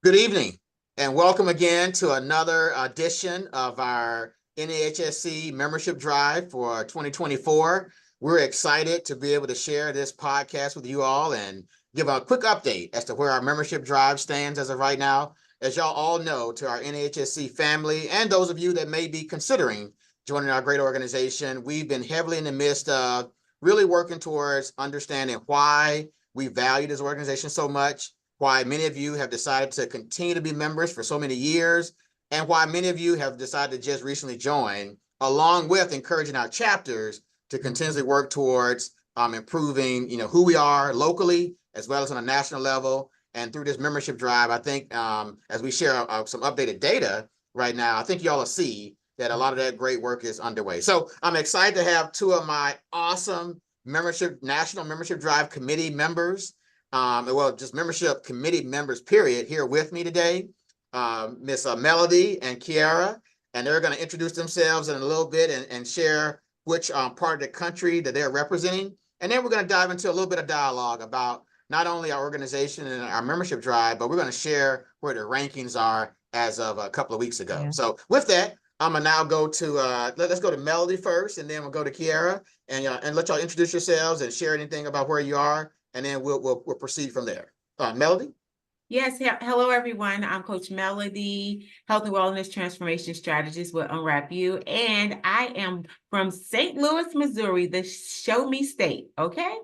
Good evening, and welcome again to another edition of our N.A.H.S.E membership drive for 2024. We're excited to be able to share this podcast with you all and give a quick update as to where our membership drive stands as of right now. As y'all all know, to our N.A.H.S.E family and those of you that may be considering joining our great organization, we've been heavily in the midst of really working towards understanding why we value this organization so much, why many of you have decided to continue to be members for so many years, and why many of you have decided to just recently join, along with encouraging our chapters to continuously work towards improving, who we are locally as well as on a national level. And through this membership drive, I think as we share some updated data right now, I think y'all will see that a lot of that great work is underway. So I'm excited to have two of my awesome national membership drive committee members, just membership committee members, period, here with me today, Miss Melody and Kiara, and they're going to introduce themselves in a little bit and share which part of the country that they're representing. And then we're going to dive into a little bit of dialogue about not only our organization and our membership drive, but we're going to share where the rankings are as of a couple of weeks ago. Yeah. So with that, I'm gonna now go to let's go to Melody first, and then we'll go to Kiara, and let y'all introduce yourselves and share anything about where you are, and then we'll proceed from there. Melody? Yes. Hello, everyone. I'm Coach Melody, Health and Wellness Transformation Strategist with Unwrap You, and I am from St. Louis, Missouri, the Show Me State. Okay.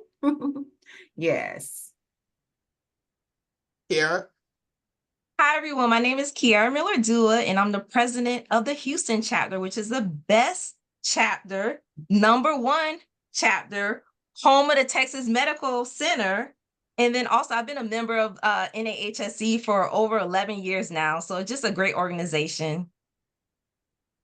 Yes. Kiara? Hi, everyone. My name is Kiara Miller-Dua, and I'm the president of the Houston chapter, which is the best chapter, #1 chapter, home of the Texas Medical Center. And then also, I've been a member of N.A.H.S.E for over 11 years now. So just a great organization.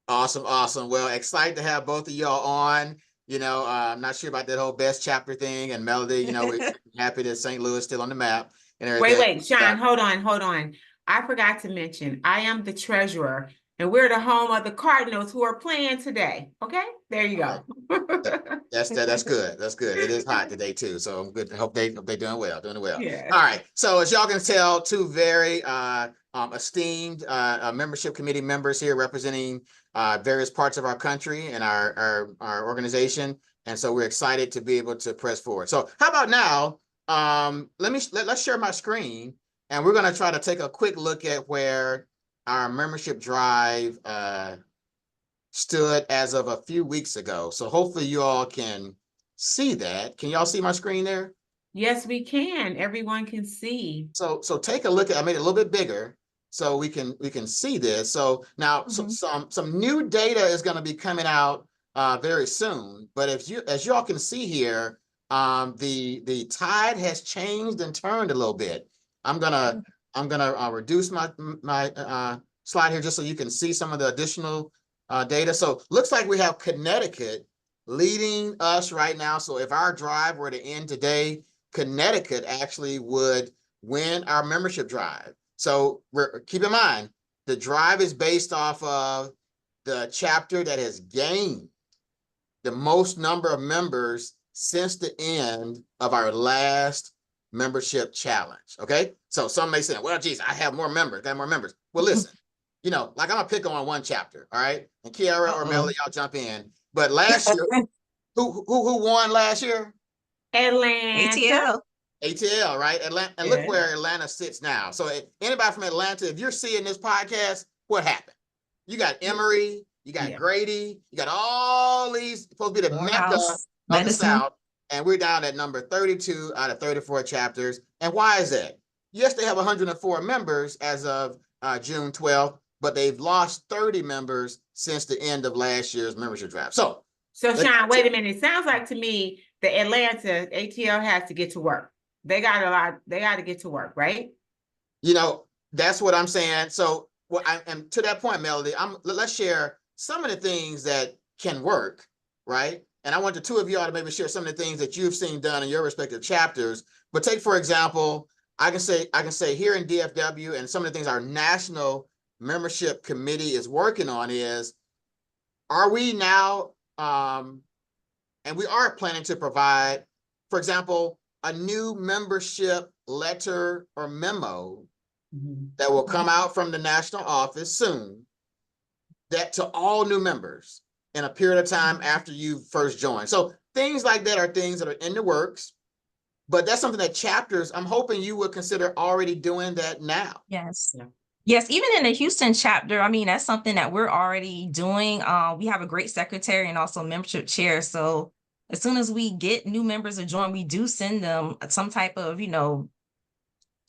Awesome, awesome. Well, excited to have both of y'all on. I'm not sure about that whole best chapter thing. And Melody, we're happy that St. Louis is still on the map and everything. Wait, Sean, hold on. I forgot to mention, I am the treasurer, and we're the home of the Cardinals who are playing today. Okay, there you go. That's good. That's good. It is hot today too, so I'm good. I hope they're doing well. Yeah. All right. So as y'all can tell, two very esteemed membership committee members here representing various parts of our country and our organization, and so we're excited to be able to press forward. So how about now? Let's share my screen. And we're going to try to take a quick look at where our membership drive stood as of a few weeks ago. So hopefully you all can see that. Can y'all see my screen there? Yes, we can. Everyone can see. So take a look at, I made it a little bit bigger so we can see this. So now some new data is going to be coming out very soon. But as y'all can see here, the tide has changed and turned a little bit. I'm gonna reduce my slide here just so you can see some of the additional data. So looks like we have Connecticut leading us right now. So if our drive were to end today, Connecticut actually would win our membership drive. So keep in mind, the drive is based off of the chapter that has gained the most number of members since the end of our last membership challenge. Okay. So some may say, well, geez, I have more members, got more members. Well, listen, like I'm gonna pick on one chapter. All right. And Kiara or Melody, y'all jump in. But last year, who won last year? Atlanta. ATL, right? Atlanta. And look where Atlanta sits now. So anybody from Atlanta, if you're seeing this podcast, what happened? You got Emory, you got Grady, you got all these supposed to be the Mecca of the South. And we're down at number 32 out of 34 chapters. And why is that? Yes, they have 104 members as of June 12th, but they've lost 30 members since the end of last year's membership draft. So Sean, wait a minute. It sounds like to me the Atlanta ATL has to get to work. They got to get to work, right? That's what I'm saying. So and to that point, Melody, let's share some of the things that can work, right? And I want the two of y'all to maybe share some of the things that you've seen done in your respective chapters. But take, for example, I can say here in DFW, and some of the things our national membership committee is working on is, are we now, and we are planning to provide, for example, a new membership letter or memo that will come out from the national office soon, that to all new members in a period of time after you first joined. So things like that are things that are in the works, but that's something that chapters, I'm hoping you would consider already doing that now. Yes. Yeah. Yes, even in the Houston chapter, I mean, that's something that we're already doing. We have a great secretary and also membership chair. So as soon as we get new members to join, we do send them some type of,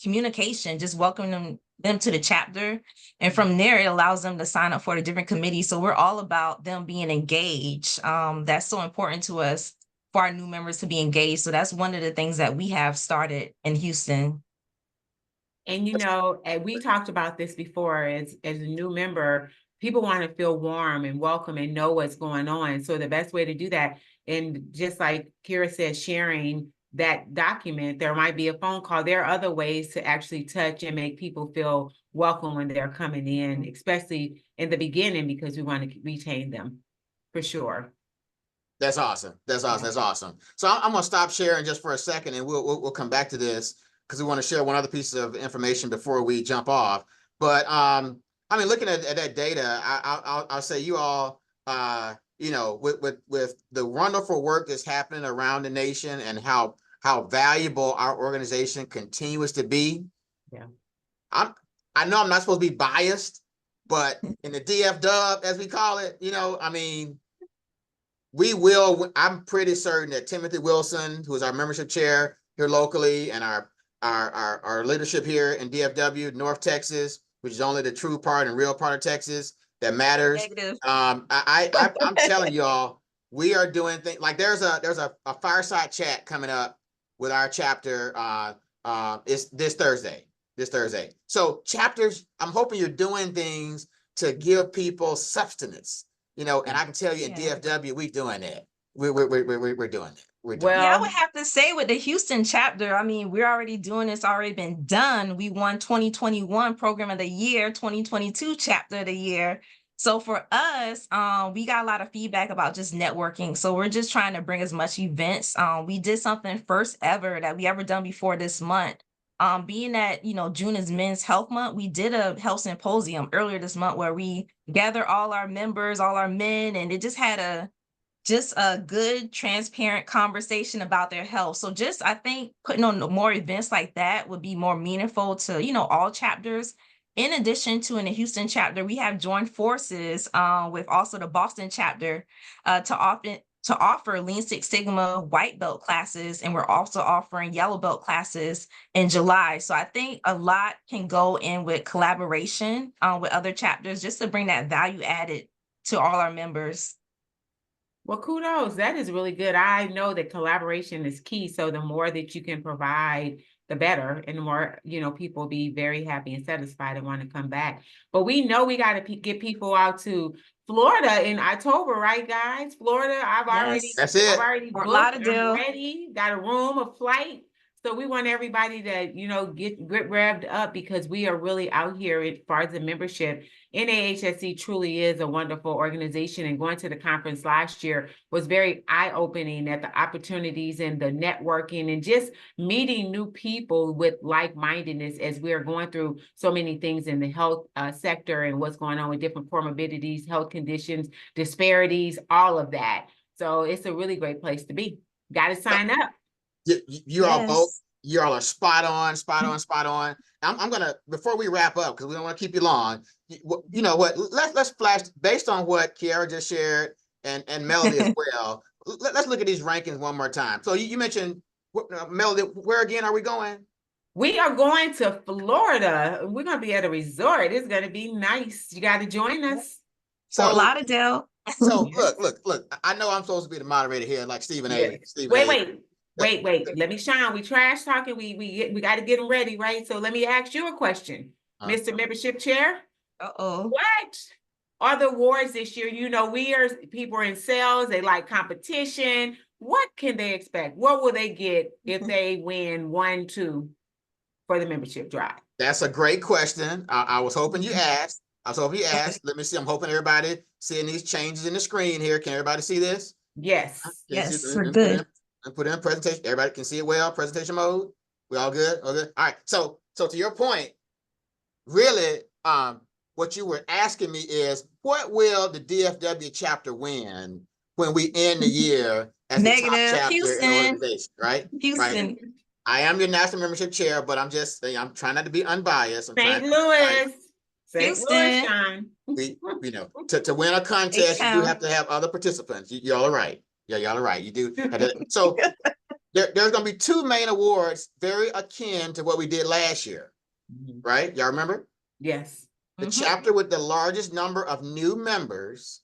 communication, just welcoming them to the chapter. And from there, it allows them to sign up for the different committees. So we're all about them being engaged. That's so important to us for our new members to be engaged. So that's one of the things that we have started in Houston. And and we talked about this before, as a new member, people want to feel warm and welcome and know what's going on. So the best way to do that, and just like Kira said, sharing that document, there might be a phone call. There are other ways to actually touch and make people feel welcome when they're coming in, especially in the beginning, because we want to retain them for sure. That's awesome. That's awesome. That's awesome. So I'm going to stop sharing just for a second, and we'll come back to this because we want to share one other piece of information before we jump off. But I mean, looking at that data, I'll say you all, with the wonderful work that's happening around the nation and how valuable our organization continues to be. Yeah. I know I'm not supposed to be biased, but in the DF Dub, as we call it, I mean, I'm pretty certain that Timothy Wilson, who is our membership chair here locally, and our leadership here in DFW, North Texas, which is only the true part and real part of Texas that matters. Negative. I'm telling y'all, we are doing things like there's a fireside chat coming up with our chapter. It's this Thursday. So chapters, I'm hoping you're doing things to give people substance. And I can tell you in DFW, we're doing that. We're doing it. I would have to say with the Houston chapter, I mean, we're already doing this, already been done. We won 2021 Program of the Year, 2022 Chapter of the Year. So for us, we got a lot of feedback about just networking. So we're just trying to bring as much events. We did something first ever that we ever done before this month. Being that, June is Men's Health Month, we did a health symposium earlier this month where we gather all our members, all our men, and it just had a good, transparent conversation about their health. So I think putting on more events like that would be more meaningful to, all chapters. In addition to in the Houston chapter, we have joined forces with also the Boston chapter to offer Lean Six Sigma white belt classes, and we're also offering yellow belt classes in July. So I think a lot can go in with collaboration with other chapters just to bring that value added to all our members. Well, kudos. That is really good. I know that collaboration is key. So the more that you can provide, the better, and the more, people be very happy and satisfied and want to come back. But we know we got to get people out to Florida in October, right, guys? Florida, I've That's it. already Fort booked. Lauderdale. I'm ready. Got a room, a flight. So we want everybody to, get revved up, because we are really out here as far as the membership. N.A.H.S.E truly is a wonderful organization, and going to the conference last year was very eye-opening at the opportunities and the networking and just meeting new people with like-mindedness as we are going through so many things in the health sector and what's going on with different comorbidities, health conditions, disparities, all of that. So it's a really great place to be. Got to sign up. You all both, you all are spot on. I'm gonna, before we wrap up, because we don't want to keep you long. You know what? Let's flash based on what Kiara just shared and Melody as well. Let's look at these rankings one more time. So you mentioned Melody. Where again are we going? We are going to Florida. We're going to be at a resort. It's going to be nice. You got to join us. Fort Lauderdale. So look. I know I'm supposed to be the moderator here, like Stephen A. Wait. Let me shine. We trash talking. We got to get them ready, right? So let me ask you a question, Mr. Membership Chair. What are the awards this year? People are in sales. They like competition. What can they expect? What will they get if they win 1, 2 for the membership drive? That's a great question. I was hoping you asked. Let me see. I'm hoping everybody seeing these changes in the screen here. Can everybody see this? Yes. We're good. Put in presentation. Everybody can see it well. Presentation mode. We all good? All right. So to your point, really, what you were asking me is, what will the DFW chapter win when we end the year as the top Negative. chapter in the Houston. organization, right? Right. Houston. I am your national membership chair, but I'm trying not to be unbiased. I'm trying St. to be Louis. St. Louis, Houston. Sean. to win a contest, you do H-Town. have to have other participants. Y'all are right. Yeah, y'all are right. You do. So there's going to be two main awards very akin to what we did last year, right? Y'all remember? Yes. The chapter with the largest number of new members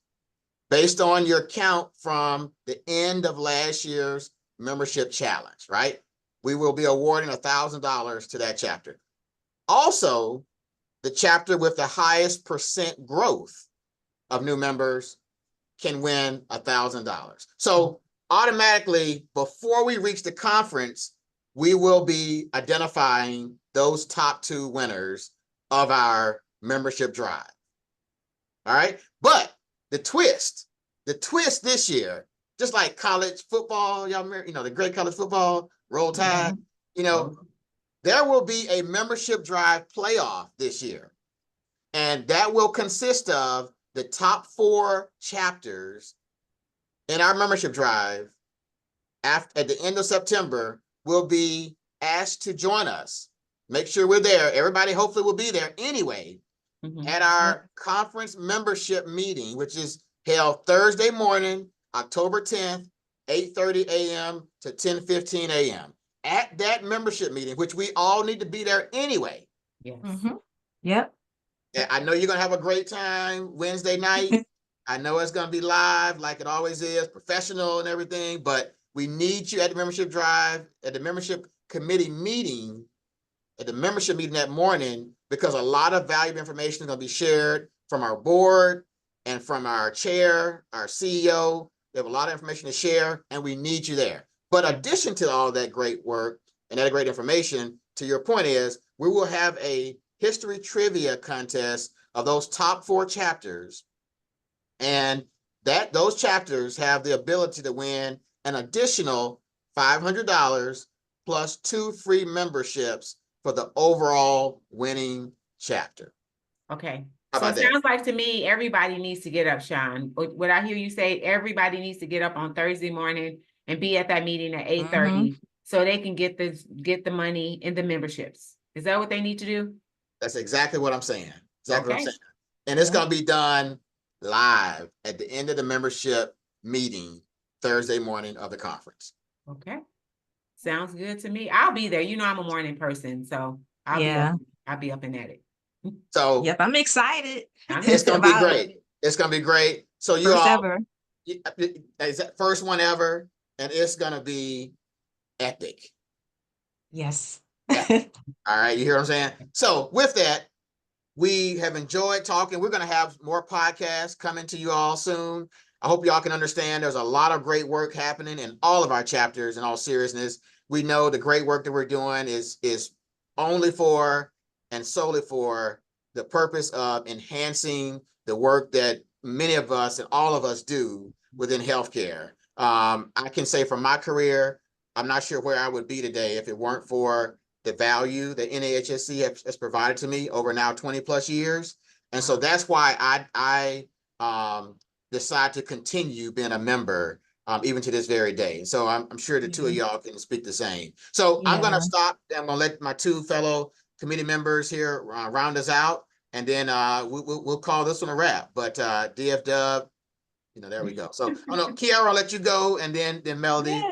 based on your count from the end of last year's membership challenge, right? We will be awarding $1,000 to that chapter. Also, the chapter with the highest percent growth of new members can win $1,000. So automatically, before we reach the conference, we will be identifying those top two winners of our membership drive. All right. But the twist this year, just like college football, y'all remember, the great college football, Roll Tide, there will be a membership drive playoff this year. And that will consist of the top 4 chapters in our membership drive at the end of September will be asked to join us. Make sure we're there. Everybody hopefully will be there anyway at our conference membership meeting, which is held Thursday morning, October 10th, 8:30 a.m. to 10:15 a.m. At that membership meeting, which we all need to be there anyway. Yes. Yep. I know you're going to have a great time Wednesday night. I know it's going to be live like it always is, professional and everything, but we need you at the membership drive, at the membership committee meeting, at the membership meeting that morning, because a lot of valuable information is going to be shared from our board and from our chair, our CEO. We have a lot of information to share, and we need you there. But in addition to all that great work and that great information, to your point is, we will have a history trivia contest of those top 4 chapters. And those chapters have the ability to win an additional $500 plus 2 free memberships for the overall winning chapter. Okay. How So it about that? sounds like to me, everybody needs to get up, Sean. What I hear you say, everybody needs to get up on Thursday morning and be at that meeting at 8:30 so they can get the money in the memberships. Is that what they need to do? That's exactly what I'm saying. Exactly what I'm Okay. saying. And it's going to be done live at the end of the membership meeting Thursday morning of the conference. Okay. Sounds good to me. I'll be there. You know, I'm a morning person, so I'll be up and at it. So Yep, I'm excited. it's going to be great. It's going to be great. So you First all, ever. is that first one ever, and it's going to be epic. Yes. All right, you hear what I'm saying? So with that, we have enjoyed talking. We're going to have more podcasts coming to you all soon. I hope y'all can understand there's a lot of great work happening in all of our chapters. In all seriousness, we know the great work that we're doing is only for and solely for the purpose of enhancing the work that many of us and all of us do within healthcare. I can say from my career, I'm not sure where I would be today if it weren't for the value that N.A.H.S.E has provided to me over now 20 plus years. And so that's why I decide to continue being a member even to this very day. So I'm sure the two of y'all can speak the same. So I'm going to stop. I'm going to let my 2 fellow committee members here round us out, and then we'll call this one a wrap. But DFW, there we go. So I know, Kiara, I'll let you go, and then Melody.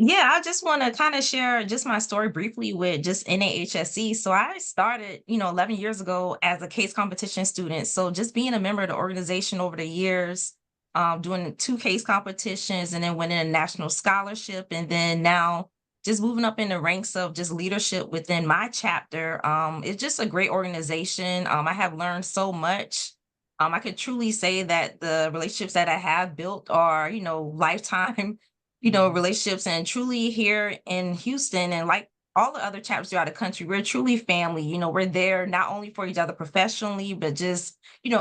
Yeah, I just want to kind of share just my story briefly with just N.A.H.S.E. So I started, 11 years ago as a case competition student. So just being a member of the organization over the years, doing 2 case competitions and then winning a national scholarship. And then now just moving up in the ranks of just leadership within my chapter. It's just a great organization. I have learned so much. I could truly say that the relationships that I have built are, lifetime relationships, and truly here in Houston and like all the other chapters throughout the country, we're truly family. We're there not only for each other professionally, but just,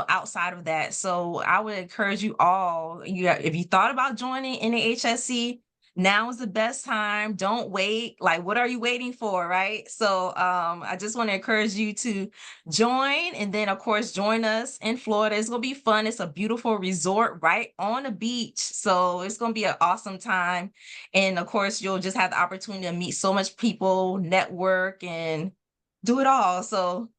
outside of that. So I would encourage you all, if you thought about joining N.A.H.S.E, now is the best time. Don't wait. Like, what are you waiting for, right? So I just want to encourage you to join, and then of course join us in Florida. It's gonna be fun. It's a beautiful resort right on the beach. So it's gonna be an awesome time. And of course, you'll just have the opportunity to meet so much people, network, and do it all. So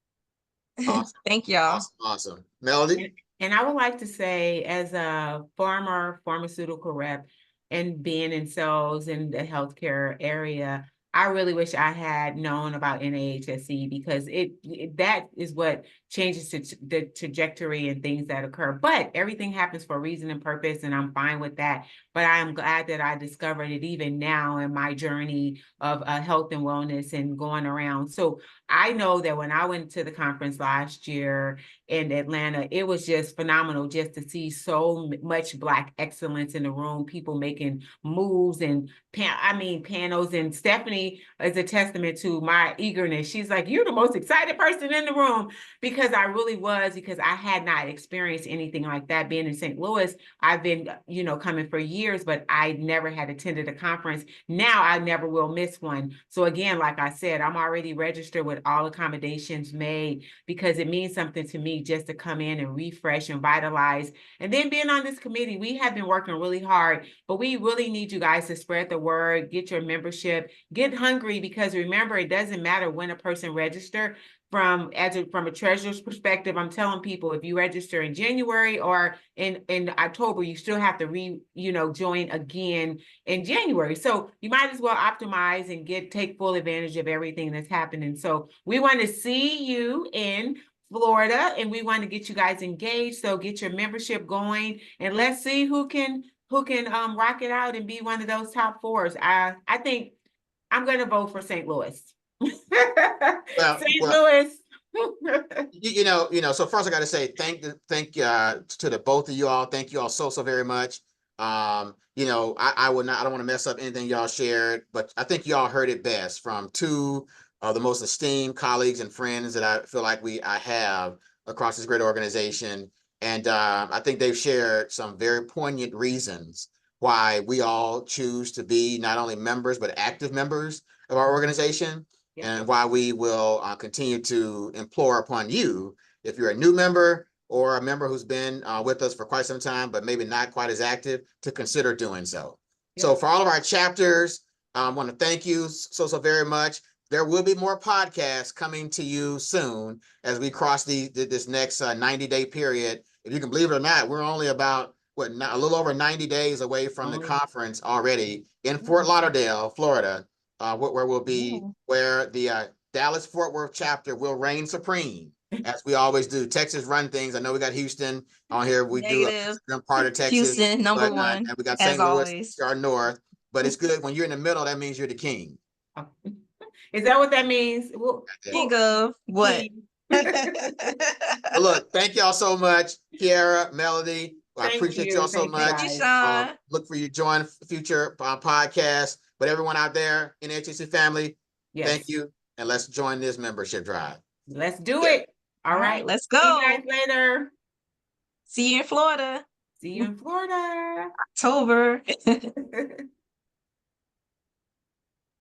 Awesome, thank y'all. awesome. Melody? And I would like to say, as a pharmaceutical rep, and being in sales in the healthcare area, I really wish I had known about N.A.H.S.E because that is what changes the trajectory and things that occur. But everything happens for a reason and purpose, and I'm fine with that. But I am glad that I discovered it even now in my journey of health and wellness and going around. So I know that when I went to the conference last year in Atlanta, it was just phenomenal just to see so much Black excellence in the room, people making moves and panels. And Stephanie is a testament to my eagerness. She's like, you're the most excited person in the room, because I really was, because I had not experienced anything like that. Being in St. Louis, I've been, coming for years, but I never had attended a conference. Now I never will miss one. So again, like I said, I'm already registered with all accommodations made, because it means something to me just to come in and refresh and vitalize. And then being on this committee, we have been working really hard, but we really need you guys to spread the word, get your membership, get hungry, because remember, it doesn't matter when a person registers. From a treasurer's perspective, I'm telling people, if you register in January or in October, you still have to join again in January. So you might as well optimize and take full advantage of everything that's happening. So we want to see you in Florida, and we want to get you guys engaged. So get your membership going, and let's see who can rock it out and be one of those top fours. I think I'm going to vote for St. Louis. St. Louis. So first I got to say thank to the both of you all. Thank you all so very much. I don't want to mess up anything y'all shared, but I think y'all heard it best from two of the most esteemed colleagues and friends that I feel like I have across this great organization. And I think they've shared some very poignant reasons why we all choose to be not only members, but active members of our organization. And why we will continue to implore upon you, if you're a new member or a member who's been with us for quite some time, but maybe not quite as active, to consider doing so. So for all of our chapters, I want to thank you so very much. There will be more podcasts coming to you soon as we cross this next 90-day period. If you can believe it or not, we're only about a little over 90 days away from the conference already in Fort Lauderdale, Florida. Where we'll be, where the Dallas-Fort Worth chapter will reign supreme, as we always do. Texas run things. I know we got Houston on here. We Negative. do a part of Texas. Houston, number one. And we got St. Louis to our north. But it's good when you're in the middle. That means you're the king. Is that what that means? King of what? Look, thank y'all so much, Kiara, Melody. I appreciate y'all so much. Thank you, Sean. Look for you to join future podcasts. But everyone out there in the N.A.H.S.E family, thank you. And let's join this membership drive. Let's do it. All right. Let's go. See you guys later. See you in Florida. See you in Florida. October.